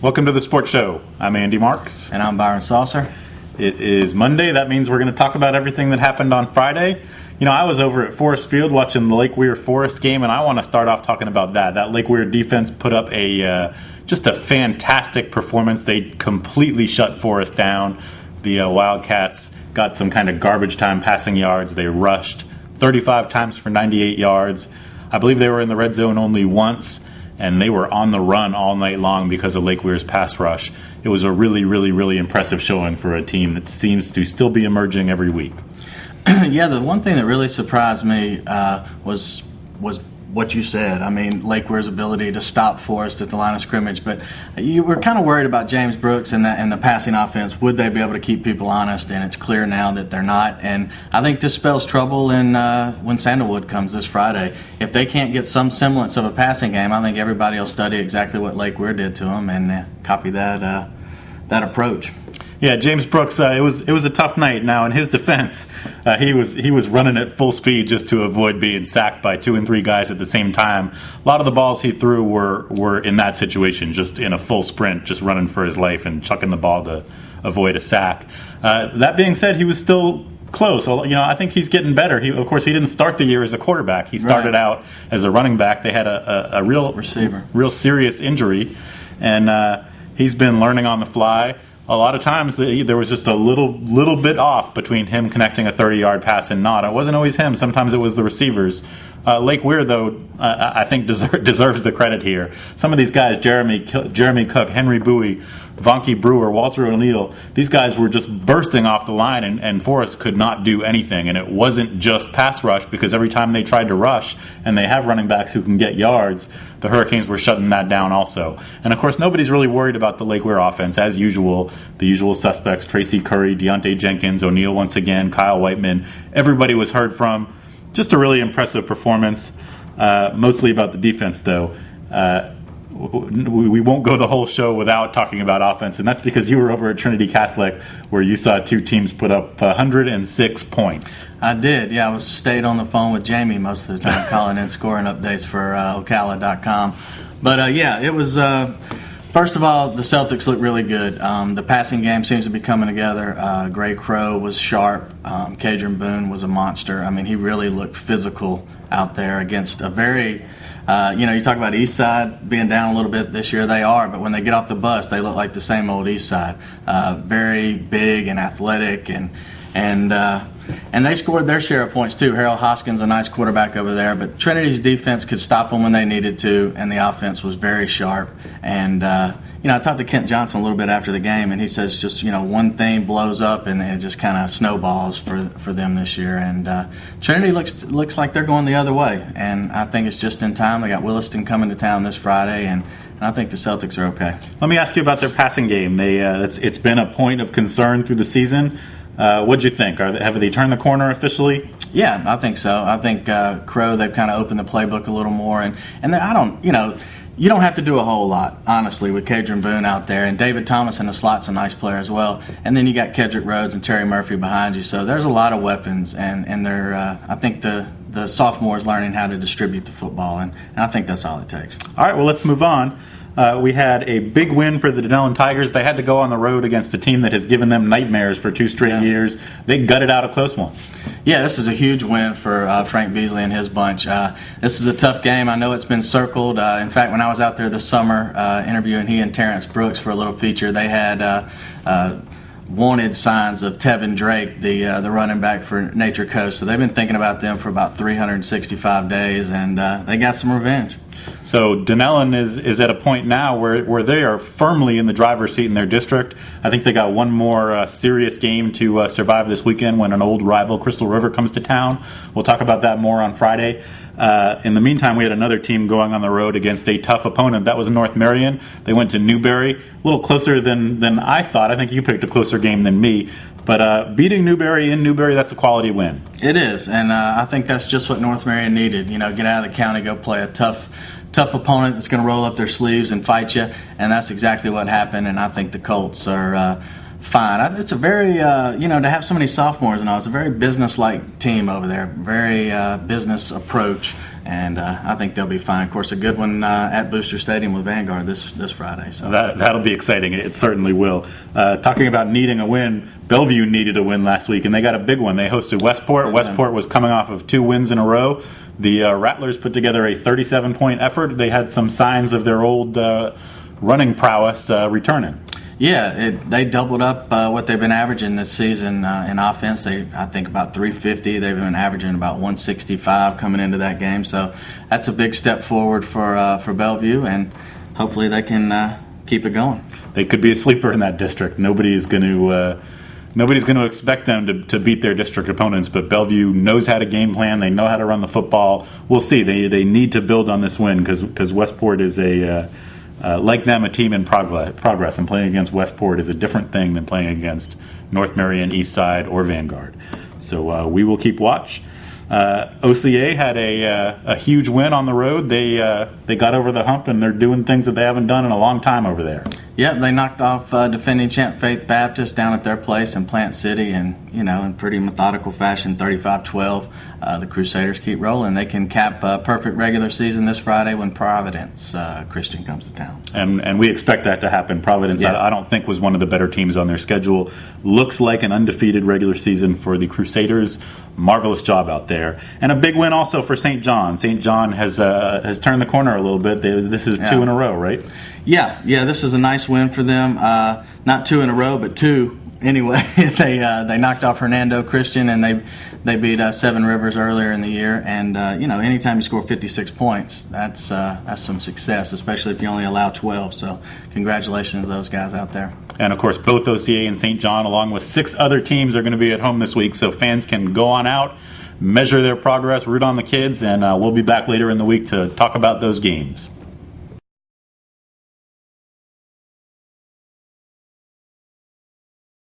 Welcome to the Sports Show. I'm Andy Marks. And I'm Byron Saucer. It is Monday. That means we're going to talk about everything that happened on Friday. You know, I was over at Forest Field watching the Lake Weir Forest game, and I want to start off talking about that. That Lake Weir defense put up just a fantastic performance. They completely shut Forest down. The Wildcats got some kind of garbage time passing yards. They rushed 35 times for 98 yards. I believe they were in the red zone only once, and they were on the run all night long because of Lake Weir's pass rush. It was a really, really, really impressive showing for a team that seems to still be emerging every week. Yeah, the one thing that really surprised me was what you said. I mean, Lake Weir's ability to stop Forest at the line of scrimmage. But you were kind of worried about James Brooks and the passing offense. Would they be able to keep people honest? And it's clear now that they're not. And I think this spells trouble when Sandalwood comes this Friday. If they can't get some semblance of a passing game, I think everybody will study exactly what Lake Weir did to them and copy that approach. Yeah, James Brooks. It was a tough night. Now, in his defense, he was running at full speed just to avoid being sacked by 2 and 3 guys at the same time. A lot of the balls he threw were in that situation, just in a full sprint, just running for his life and chucking the ball to avoid a sack. That being said, he was still close. So, you know, I think he's getting better. Of course, he didn't start the year as a quarterback. He started out as a running back. They had a real receiver, real serious injury, and he's been learning on the fly. A lot of times there was just a little bit off between him connecting a 30-yard pass and not. It wasn't always him. Sometimes it was the receivers. Lake Weir, though, I think deserves the credit here. Some of these guys, Jeremy Cook, Henry Bowie, Vonkie Brewer, Walter O'Neill, these guys were just bursting off the line, and Forrest could not do anything. And it wasn't just pass rush, because every time they tried to rush, and they have running backs who can get yards, the Hurricanes were shutting that down also. And, of course, nobody's really worried about the Lake Weir offense. As usual, the usual suspects, Tracy Curry, Deontay Jenkins, O'Neill once again, Kyle Whiteman. Everybody was heard from. Just a really impressive performance, mostly about the defense, though. We won't go the whole show without talking about offense, and that's because you were over at Trinity Catholic, where you saw two teams put up 106 points. I did, yeah. I stayed on the phone with Jamie most of the time, calling in scoring updates for Ocala.com. But, yeah, it was... First of all, the Celtics look really good. The passing game seems to be coming together. Gray Crow was sharp. Cadron Boone was a monster. I mean, he really looked physical out there against a very, you talk about East Side being down a little bit this year. They are, but when they get off the bus, they look like the same old East Side. Very big and athletic, and they scored their share of points too. Harold Hoskins, a nice quarterback over there, but Trinity's defense could stop them when they needed to, and the offense was very sharp. And I talked to Kent Johnson a little bit after the game, and he says just one thing blows up and it just kind of snowballs for them this year. And Trinity looks like they're going the other way, and I think it's just in time. They got Williston coming to town this Friday, and I think the Celtics are okay. Let me ask you about their passing game. It's been a point of concern through the season. What'd you think? Have they turned the corner officially? Yeah, I think so. I think Crow, they've kind of opened the playbook a little more, and you don't have to do a whole lot, honestly, with Cadron Boone out there, and David Thomas in the slot's a nice player as well. And then you got Kedrick Rhodes and Terry Murphy behind you, so there's a lot of weapons, and they're I think the sophomores learning how to distribute the football, and I think that's all it takes. All right, well, let's move on. We had a big win for the Denellen Tigers. They had to go on the road against a team that has given them nightmares for 2 straight years. They gutted out a close one. Yeah, this is a huge win for Frank Beasley and his bunch. This is a tough game. I know it's been circled. In fact, when I was out there this summer interviewing he and Terrence Brooks for a little feature, they had wanted signs of Tevin Drake, the running back for Nature Coast. So they've been thinking about them for about 365 days, and they got some revenge. So Denellen is at a point now where they are firmly in the driver's seat in their district. I think they got one more serious game to survive this weekend when an old rival, Crystal River, comes to town. We'll talk about that more on Friday. In the meantime, we had another team going on the road against a tough opponent. That was North Marion. They went to Newberry, a little closer than I thought. I think you picked a closer game than me. But beating Newberry in Newberry, that's a quality win. It is, and I think that's just what North Marion needed. Get out of the county, go play a tough opponent that's going to roll up their sleeves and fight you, and that's exactly what happened. And I think the Colts are It's a very, to have so many sophomores and all, it's a very business-like team over there, very business approach, and I think they'll be fine. Of course, a good one at Booster Stadium with Vanguard this Friday. So that'll be exciting. It certainly will. Talking about needing a win, Bellevue needed a win last week, and they got a big one. They hosted Westport. Okay. Westport was coming off of 2 wins in a row. The Rattlers put together a 37-point effort. They had some signs of their old running prowess returning. Yeah, they doubled up what they've been averaging this season in offense. I think about 350. They've been averaging about 165 coming into that game. So that's a big step forward for Bellevue, and hopefully they can keep it going. They could be a sleeper in that district. Nobody's going to expect them to beat their district opponents, but Bellevue knows how to game plan. They know how to run the football. We'll see. They need to build on this win because Westport is like them, a team in progress, and playing against Westport is a different thing than playing against North Marion, Eastside, or Vanguard. So we will keep watch. OCA had a huge win on the road. They got over the hump, and they're doing things that they haven't done in a long time over there. Yep, they knocked off defending champ Faith Baptist down at their place in Plant City, and in pretty methodical fashion, 35-12. The Crusaders keep rolling. They can cap a perfect regular season this Friday when Providence Christian comes to town. And we expect that to happen. Providence, yeah. I don't think, was one of the better teams on their schedule. Looks like an undefeated regular season for the Crusaders. Marvelous job out there. And a big win also for St. John. St. John has turned the corner a little bit. This is 2 in a row, right? Yeah, this is a nice win for them. Not 2 in a row, but 2 anyway. They knocked off Hernando Christian, and they beat Seven Rivers earlier in the year. And anytime you score 56 points, that's some success, especially if you only allow 12. So congratulations to those guys out there. And of course, both OCA and St. John, along with 6 other teams, are going to be at home this week. So fans can go on out, measure their progress, root on the kids, and we'll be back later in the week to talk about those games.